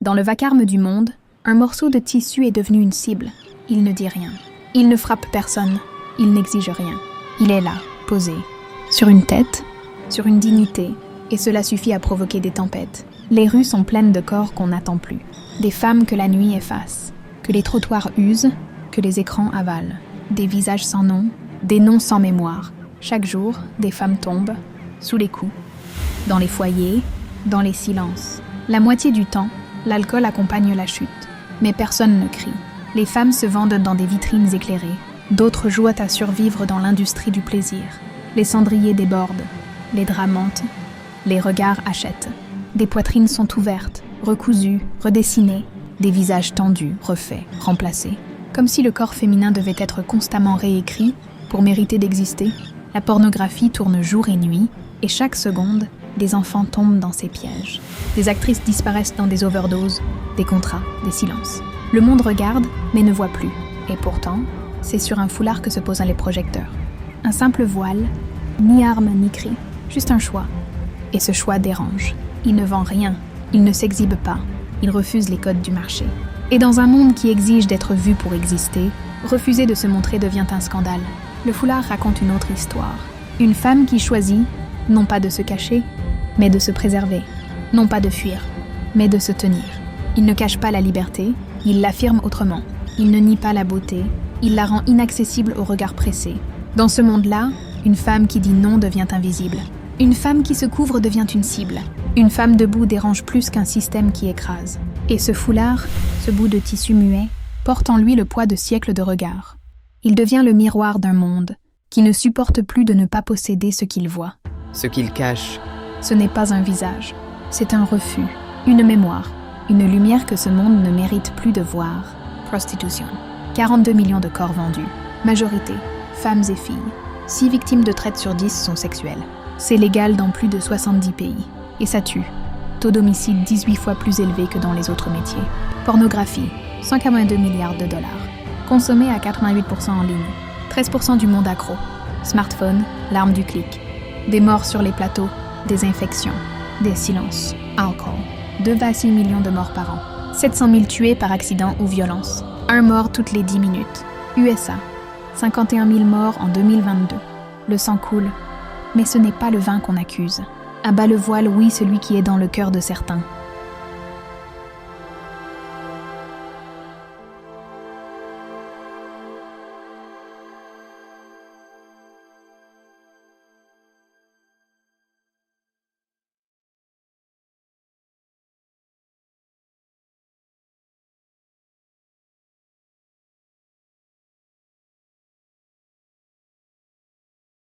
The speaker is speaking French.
Dans le vacarme du monde, un morceau de tissu est devenu une cible. Il ne dit rien. Il ne frappe personne. Il n'exige rien. Il est là, posé. Sur une tête, sur une dignité. Et cela suffit à provoquer des tempêtes. Les rues sont pleines de corps qu'on n'attend plus. Des femmes que la nuit efface. Que les trottoirs usent, que les écrans avalent. Des visages sans nom, des noms sans mémoire. Chaque jour, des femmes tombent, sous les coups. Dans les foyers, dans les silences. La moitié du temps, l'alcool accompagne la chute. Mais personne ne crie. Les femmes se vendent dans des vitrines éclairées. D'autres jouent à survivre dans l'industrie du plaisir. Les cendriers débordent. Les draps mentent. Les regards achètent. Des poitrines sont ouvertes, recousues, redessinées. Des visages tendus, refaits, remplacés. Comme si le corps féminin devait être constamment réécrit pour mériter d'exister. La pornographie tourne jour et nuit, et chaque seconde, des enfants tombent dans ces pièges. Des actrices disparaissent dans des overdoses, des contrats, des silences. Le monde regarde, mais ne voit plus. Et pourtant, c'est sur un foulard que se posent les projecteurs. Un simple voile, ni arme ni cri, juste un choix. Et ce choix dérange. Il ne vend rien, il ne s'exhibe pas, il refuse les codes du marché. Et dans un monde qui exige d'être vu pour exister, refuser de se montrer devient un scandale. Le foulard raconte une autre histoire. Une femme qui choisit, non pas de se cacher, mais de se préserver. Non pas de fuir, mais de se tenir. Il ne cache pas la liberté, il l'affirme autrement. Il ne nie pas la beauté, il la rend inaccessible au regard pressé. Dans ce monde-là, une femme qui dit non devient invisible. Une femme qui se couvre devient une cible. Une femme debout dérange plus qu'un système qui écrase. Et ce foulard, ce bout de tissu muet, porte en lui le poids de siècles de regards. Il devient le miroir d'un monde qui ne supporte plus de ne pas posséder ce qu'il voit. Ce qu'il cache. Ce n'est pas un visage, c'est un refus, une mémoire, une lumière que ce monde ne mérite plus de voir. Prostitution. 42 millions de corps vendus. Majorité, femmes et filles. 6 victimes de traite sur 10 sont sexuelles. C'est légal dans plus de 70 pays. Et ça tue. Taux d'homicide 18 fois plus élevé que dans les autres métiers. Pornographie, 182 milliards de dollars. Consommée à 88% en ligne. 13% du monde accro. Smartphone, l'arme du clic. Des morts sur les plateaux, des infections, des silences, alcool. 2,6 millions de morts par an. 700 000 tués par accident ou violence. 1 mort toutes les 10 minutes. USA, 51 000 morts en 2022. Le sang coule, mais ce n'est pas le vin qu'on accuse. À bas le voile, oui, celui qui est dans le cœur de certains.